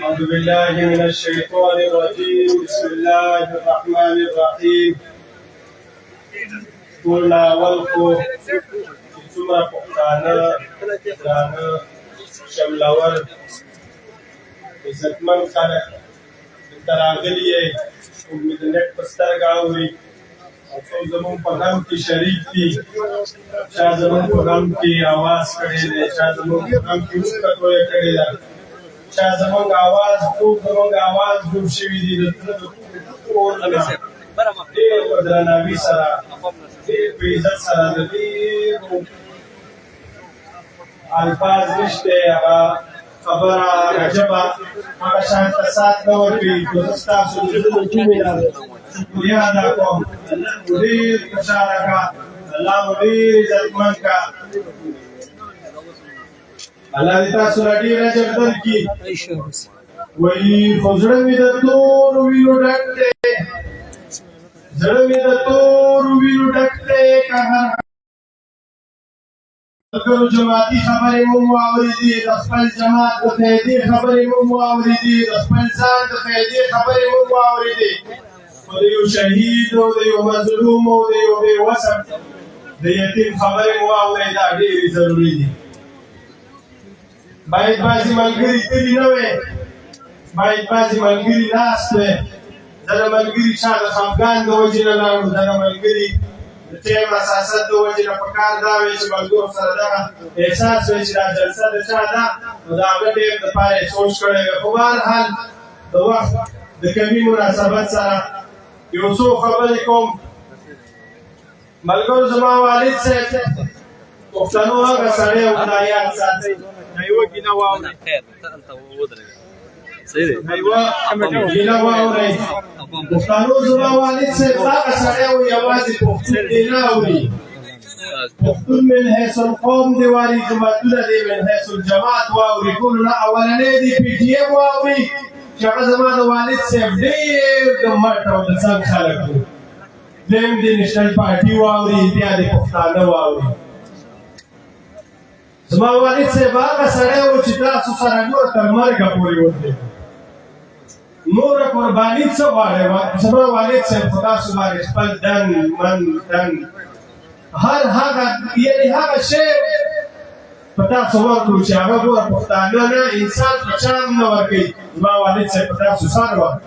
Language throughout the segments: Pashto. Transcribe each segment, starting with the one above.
أعوذ بالله من الشيطان الرجيم بسم الله الرحمن الرحيم قلنا والقو ثم قطعنا دانا شملور عزتمن خلق تراغلیه امید نک پسترګاوي او څو زمون په غم کې شریک دي چا زمون په غم کې आवाज کړي دي چا زمون په غم کې وکړوي کړي دي چا زمون आवाज جوړ شوی دي د ټول نه ډېر په درناوي سره ډېر په عزت سره د ډېر الفاظ نشته هغه خبره عجبه هغه شان سات نه ورکوي خو زه ستاسو د زړه کومې نه شکریه ادا کوم الله مو ډېر خوشحاله کړه الله مو ډېر عزتمن کړه الله دې تاسو له ډېر اجر درکړي وایي خو زړه مې د تورو وینو ډک دی زړه مې د تورو وینو ډک دی که هر ملګرو جماعتي خبرې مو واورېدې د خپل جماعت د فایدې خبرې مو واورېدې د خپل ځان د فایدې خبرې مو واورېدې خو د یو شهید او د یو مظلوم او د یو بې وسه د یتیم خبرې مو واورئ دا ډېرې ضروري دي باید بعضې ملګري تلي نه وی باید بعضې ملګري ناست وی ځنه ملګري چا د خفګان د وجې نه لاړو ځنه ملګري د ټیم اساسات د وجې نه په کار دا وی چې ملګرو سره دغه احساس وی چې دا جلسه د چا ده نو د هغه ټیم دپاره یې سوچ کړی وی خو بهرحال د وخت د کمي مناسبت سره یو څو خبرې کوم ملګرو زما والد صاحب پښتنو هغه سړی و دا یاد ساتئ دا یوه کینه واورئ یوه کینه واورئ پښتنو زما والد صاحب هغه سړی و یوازې پښتون دې نه اوري پښتون من حیث القوم دې واري جماعتونه دې من حیث الجماعت واوري ټولو نه اولنی دې پي ټي ایم واوري چې هغه زما د والد صاحب ډېر د مټ او د څنګ خلک وو دویم دې نېشنل پارټي واوري بیا دې پښتانه واوري زما والد صاحب هغه سړی و چې تاسو سره نور تر مرګه پورې ودرېږي نوره قرباني څه غواړئ زما والد صاحب خو تاسو باندې خپل دن من تن هر هغه یعنې هغه شی په تاسو ورکړو چې هغه ګوره پښتانه نه انسان په چا هم نه ورکوي زما والد صاحب په تاسو سر ورکړي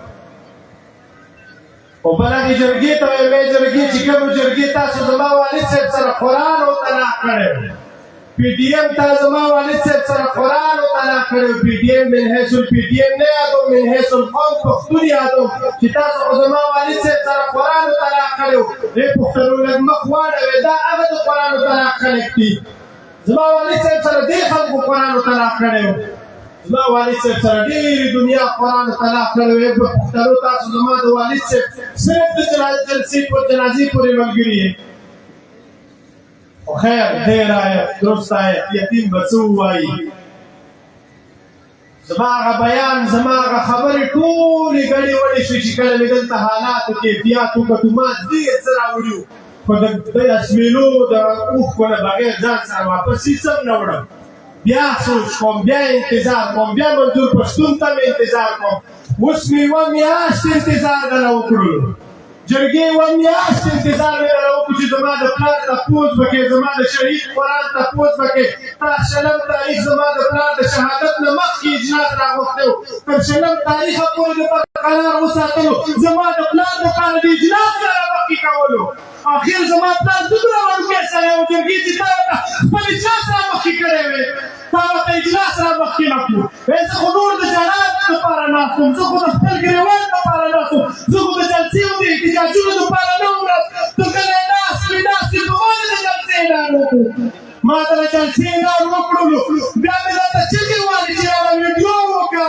او بله دې جرګې ته ویلې جرګې چې کومو جرګې تاسو زما والد صاحب سره قرآن او طلاق کړی پی ټي ایم ته زما والد صاحب سره قرآن او طلاق کړی پی ټي ایم من حیث الپی ټي ایم نه یادوم من حیث القوم پښتون یادوم چې تاسو خو زما والد صاحب سره قرآن او طلاق کړی و دې پښتنو لږ مخ واړوې دا هغه د قرآن او طلاق خلک دي زما والد صاحب سره دې خلکو قرآن او طلاق کړی و زما والد صاحب سره ډېرې دنیا قرآن او طلاق کړی وی پښتنو تاسو زما د والد صاحب صرف د جلسې جنازې پورې ملګري یې خو خیر ډېر آیت درست آیت یتیم به څه ووایي زما هغه بیان زما هغه خبرې ټولې ګډې وډې شوې چې کله مې دلته حالاتو کیفیات وکتو ما ډېر څه راوړي وو خو د اسمېلو د اوښکو نه بغیر ځان سره واپس هېڅ هم نه وړم بیا سوچ کوم بیا انتظار کوم بیا منظور پښتون ته مې انتظار کوم اوس مې یوه میاشت انتظار دله وکړلو جرګې یوه میاشت انتظار مې دله وکړو چې زما د پلار تپوس وکړې زما د شهید قرآن تپوس وکړې تا شلم تاریخ زما د پلار د شهادت نه مخکې اجلاس راغوښتی و تر شلم تاریخه پورې د برقرار وساتلو زما د پلار دپاره د اجلاس سره مخکې کولو اخر زما پلار دومره وړوکی سړی و جرګې چې تا ورته خپل اجلاس را مخکې کړی وې تا ورته اجلاس را مخکې نه کړو زه خو نور د جنات دپاره ناست وم زه خو د خپل ګرېوان دپاره ناست وم زه خو د جلسې او د احتجاجونو دپاره نه وم راست ته کله ناست وې ناست وې په ما د جلسې اعلان وکړو ما ته د جلسې اعلان وکړلو بیا مې درته چغې وویلې چې یوه ویډیو وکړه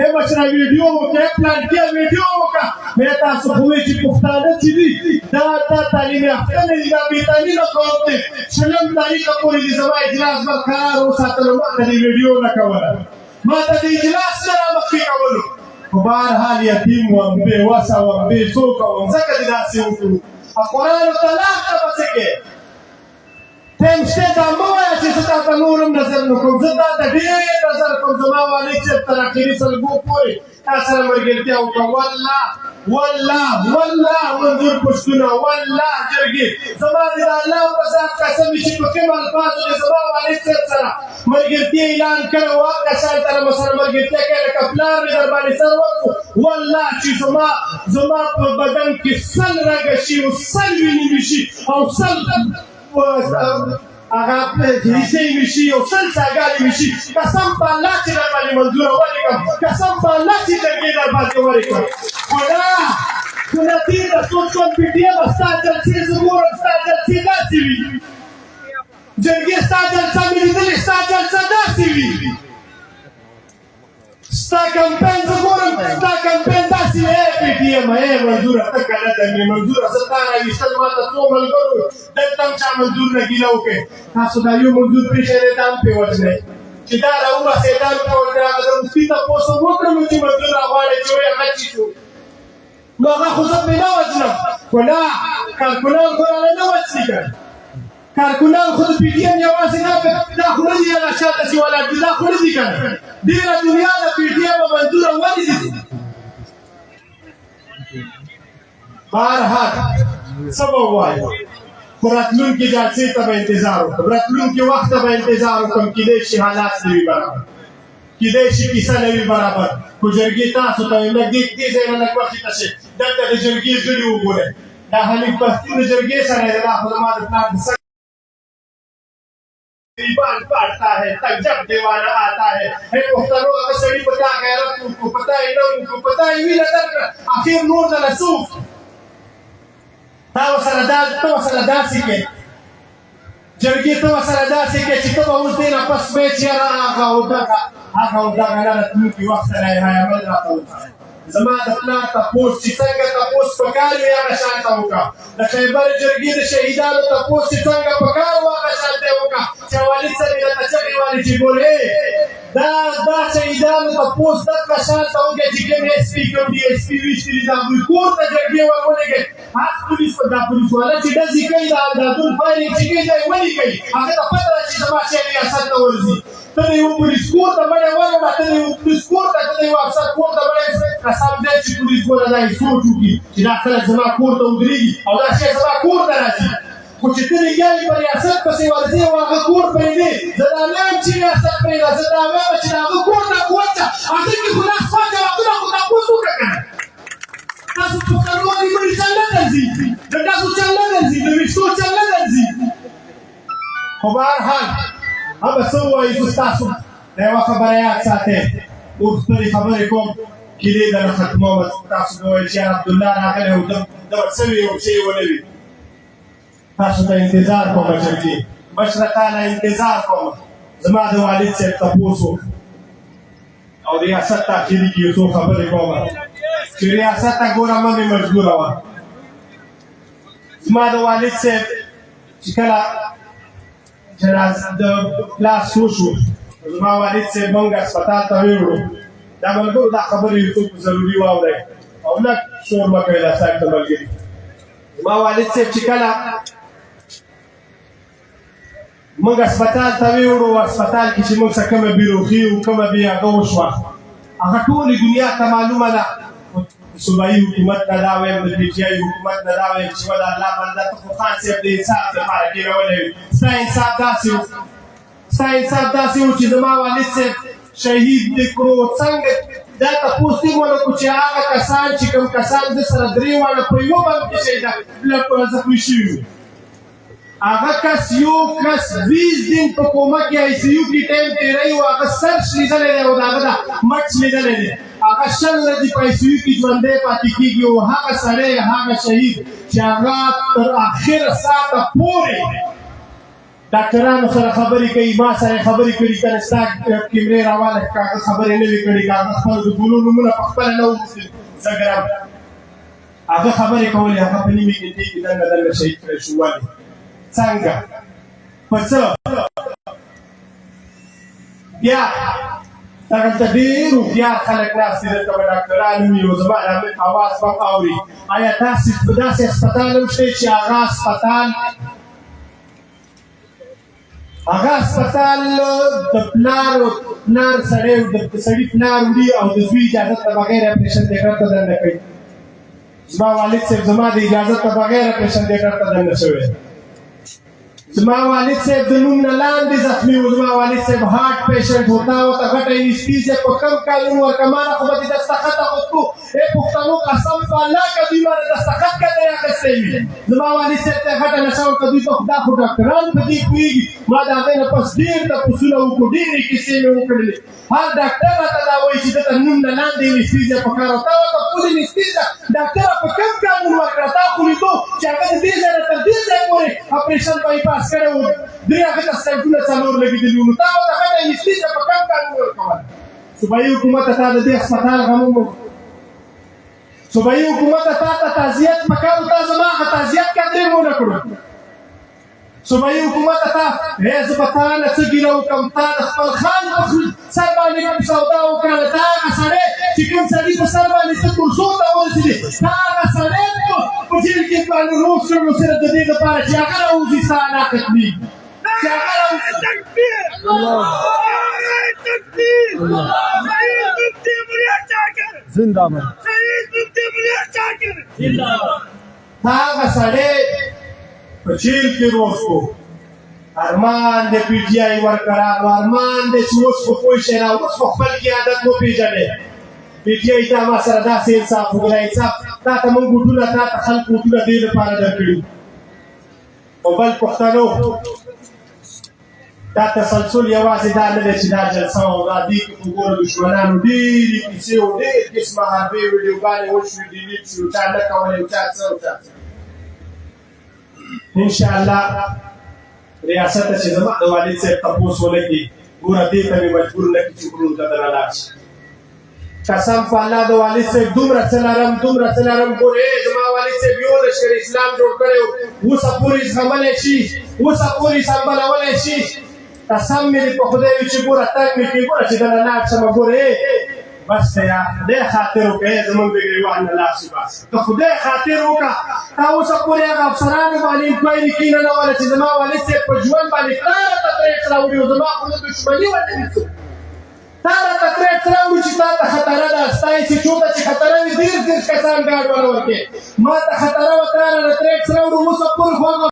ای مشره ویډیو وکړه پلان کې ویډیو وکړه مې تاسو خو وایي چې پښتانه چې دي دا تعلیم یافته نه دي دا بېتعلیمه قوم دی شلم تاریخه پورې دې زما اجلاس برقرار وساتلو ما ته دې ویډیو نه کوله ما ته د اجلاس نه رامخکې کولو خو بهرحال یتیم وم بې وسه وم بې څوکه وم ځکه دې داسې وکړو قرآن طلاق ته به څه کې ټیم شته دا مه وایه چې زه تاته نور نظر نه کوم، زه تا ته ډېر نظر کوم زما والد صاحب تر اخري سلګو پورې تا سره ملګرتیا وکړه. والله منظور پښتونه، والله جرګې زما د الله په ذات قسم چې په کوم الفاظو د زما والد صاحب سره ملګرتیا اعلان کړی و، هغه کسان سره مې سره ملګرتیا کړې لکه پلار مې در باندې سر وکړو. والله چې زما په بدن کې سل رګه شي او سل وینې مې شي او سل هغه حصې مې شي او سل څاګانې مې شي، قسم په الله چې در باندې منظوره ولیکم، قسم په الله چې جرګې در باندې ولیکم. خو نه تېره څوک کمپیټې به ستا جلسې زه ګورم، ستا جلسې داسې وي، جرګې ستا جلسه مې لیدلې، ستا جلسه داسې وي، ستا کمپین زه ګورم، ستا کمپین داسې وي. پی ټي ایم منظوره ته که نه ده مې منظوره، زه تا راویستل ما ته څو ملګرو دلته هم چا منظور نه ګیله وکړې، تاسو دا یو منظور پېښی دی دا هم پرې وژنئ چې دا راوباسئ، دا هم پرې وژنئ. هغه د مفتي تپوس هم وکړم چې منظور راغواړئ چې وایي هغه چي شو، نو هغه خو زه پرې نه وژنم. خو نه کارکونان خو رانه نه وژني که کارکونان خو د پي ټي ایم یوازې دا خو نه دي هغه شاته چې ولاړ دي، دا خو نه دي که نه، ډېره دنیا د پي ټي ایم منظوره ولې دي. بهرحال څه به ووایم، خو راتلونکي جلسې ته به انتظار وکړم، راتلونکي وخت ته به انتظار وکړم، کیدای شي حالات نه وي برابر، کیدای شي کیسه نه وي برابر. خو جرګې تاسو ته وایم لږ دې ځای نه لږ مخکې ته شئ، دلته د جرګې غړي وګورئ، دا حنیف پښتون د جرګې سره دی، دا خو زما د پلار د سر دیوان پاڑتا ہے تک جب دیوانہ آتا ہے پختنو هغه سړي په تا غیرت کو پتا یې نه کو پتا یې ویله درکړه اخر نور د لسوف تا وسره داسې کې جرګې ته ورسره داسې کې چې ته به اوس دې نه پس وایې چې یاره هغه او دغه نه راتلونکي وخت سره یې عمل راته وکړه. زما د پلار تپوس چې څنګه تپوس پکار وي هغه شان ته وکړه، د خیبر جرګې د شهیدانو تپوس چې څنګه پکار و هغه شان ته یې وکړه، چې والد صاحب یې راته چغې والې چې ګورې دا شهیدانو تپوس دغه شان ته وکړه چې کوم ایس پي کوم ډي ایس پي ویشتلي د هغوی کور ته جرګې ور ولېږئ. هر پولیس دا پولیس والا چې ډزې کوي دا دون فایرینګ چې کوي دا یې ولې کوي، هغه ته پته ده چې زما شی ریاست ته ورځي. ته د یو پولیس کور ته مړی ولګه، ته د یو پولیس کور ته ته د یو افسر کور ته مړی قسم دی چې پولیس والا دا یې سوچ وکړي چې دا خلک زما کور ته ودرېږي او دا شی زما کور ته راځي. خو چې ته لګیا یې په ریاست پسې ورځې او هغه کور پرېږدې، زه دا نه یم چې ریاست پرېږده، زه دا وایم چې د هغه کور ته ووځه، هغه کې خو لاس پاک جوابونه خو تپوس وکړه که نه. تاسو پښتنو نیمړي چل نه درځي، د ډزو چل نه درځي، د ویښتو چل نه درځي. خو بهرحال هغه څه ووایي زه ستاسو د یوه خبره یاد ساتئ، اوس خپلې خبرې کوم کیلې درنه ختموم. تاسو به وایئ چې یار عبدالله راغلی او ده به څه وي او څه یې ونه وي. تاسو ته انتظار کوم جرګې مشره تاله انتظار کوم، زما د والد صاحب تپوس وکړه او ریاست ته اخري کې یو څو خبرې کوم چې ریاست ته ګوره مه مې مجبوره وه. زما د والد صاحب چې کله د لاس وشو، زما والد صاحب موږ هسپتال ته ویوړو. دا ملګرو دا خبرې یو څوک ضروري واورئ او لږ شور مه کوئ دا صاحب ته ملګري. زما والد صاحب چې کله موږ هسپتال ته ویوړو، هسپتال کې چې موږ څه کومه بیروخي او کومه بې هغه وشوه، هغه ټولې دنیا ته معلومه ده. صوبایي حکومت نه دا وایم، د پي ټي آی حکومت نه دا وایم چې وله الله بنده ته خو خان صاحب د انصاف دپاره کېنولی وي. ستا انصاف داسې و چې زما والد صاحب شهید دې کړو. څنګه دا تپوس دې ونه کړو چې هغه کسان چې کوم کسان د سره درې واړه په یوه بم کې زخمي شوي وي، هغه کس یو کس 20 دن په کومه کې آی سی یو کې ټایم تېروي او هغه سرش لیدلی دی او د هغه دا مټ لیدلی دی، هغه 100 ورځې په آی سی یو کې ژوندی پاتې کېږي او هغه سړی هغه شهید چې هغه تر اخره ساعته پورې ډاکټرانو سره خبرې کوي، ما سره خبرې کړي، که نه ستا کیمرې راواله که هغه خبرې نه وي کړي، که هغه خپل د ګلو نومونه په خپله نه وغوښتل زه ګرم هغه خبرې کولې، هغه په نیمې ګنټې کې دنګه شهید کړی شو. ولې څنګه په څه بیا دغلته ډېر هوښیار خلک ناست دي، دلته به ډاکټران وي او زما د اواز به اوري. آیا تاسې په داسې هسپتال هم شئ چې هغه هسپتال هغه هسپتال د پلار سړي پلار وړي او د زوی اجازت نه بغیر اپریشن تیټر ته دننه کوي. زما والد صاحب زما د اجازت نه بغیر اپریشن تیټر ته دننه شوی. زما والد صاحب د نوم نه لاندې زخمي و. زما والد صاحب هارټ پیشنټ و. تا ورته غټه انستیزیا په کم کالونو ورکړه. ما نه خو به دې دستخط اخیستو. ای پښتنو قسم په الله که دوی ما نه دستخط کدی اخیستی وي. زما والد صاحب ته یې غټه نشه ورکړه. دوی ته خو دا خو ډاکټران په دې پوهېږي. ما د هغې نه پس ډېر تپوسونه وکړو، ډېرې کیسې مې وکړلې. هر ډاکټر راته دا وایي چې دته نوم نه لاندې انستیزیا پکار وه. تا ورته فول انستیزیا ډاکټره په کم قانون ورکړه. تا خو لیدو چې هغه د دې ځای نه تر دې ځای پورې اپریشن بایپاس کړی و. درې هغې ته سټنټونه 4 لګېدلي وو. نو تا ورته غټه انستیزیا په کم قانون ورکوله. صوبایي حکومت ته تا د دې هسپتال غم وکړو. صوبایي حکومت ته تا ته تعزیت پکار و. تا زما هغه تعزیت قدرې ونه کړو. صوبایي حکومت ته تا زه به تا نه څه ګیله وکړم. تا د خپل خان په سر باندې کوم سودا وکړله. تا هغه سړی چې کوم سړي په سر باندې ته کورسو ته ورسېدې، تا هغه سړی په جیل کې باندې روز کړ. نو صرف د دې لپاره چې هغه راوځي ستا انا ختمېږي. چې هغه راوځي. تکبیر تکبیر. شهید مفتی ملا چاکر زنده باد. شهید مفتی ملا چاکر زنده باد. تا هغه سړی په جیل کې روز کو. ارمان د پی ټي آی ورکړه. ارمان دی چې اوس خو پوه شئ را اوس خو خپل قیادت وپېژنې. پی ټي آی تا ما سره داسې انصاف وکړه. انصاف تا ته موږ ووټونه تا ته خلک ووټونه دې لپاره درکړي. او بل پښتنو دا تسلسل یوازې دا نه دی چې دا جلسه او دا دې کې خو ګوره دشمنانو ډېرې کیسې او ډېر قسمه حربې ویډیوګانې وشوې، ډیلیټ شوې، چا نه کولې او چا څه او چا څه. انشاءالله ریاست ته چې زما د والد صاحب تپوس ولګي، ګوره دې ته مې مجبور نه کړي چې غرونو ته درنه لاړ شي. قسم په الله د والد صاحب دومره څه لرم ګورې زما والد صاحب یو لښکر اسلام جوړ کړی و. اوسه پورې زغملی شي، اوسه پورې سمبالولی شي. قسم مې دې په خدای وي چې ګوره تګ مې کړي، ګوره چې درنه لاړ شمه. ګورې بس ته یا خدای خاطر وکړه زمونږ د ګریوان نه لاړ شي. بس د خدای خاطر وکړه. تا اوسه پورې هغه افسرانو باندې انکوایري کېننوله چې زما والد صاحب په ژوند باندې تا راته ترېټس راوړي و. زما خو نه دښمني ورته هېڅوک تا راته ترېټس راوړي چې تا ته خطره ده. ستا انسټیټیوټ ته چې خطره وي ډېر کسان ګاډ ونه ورکړې. ما ته خطره وه، تا رانه ترېټس راوړو. اوسه پورې خو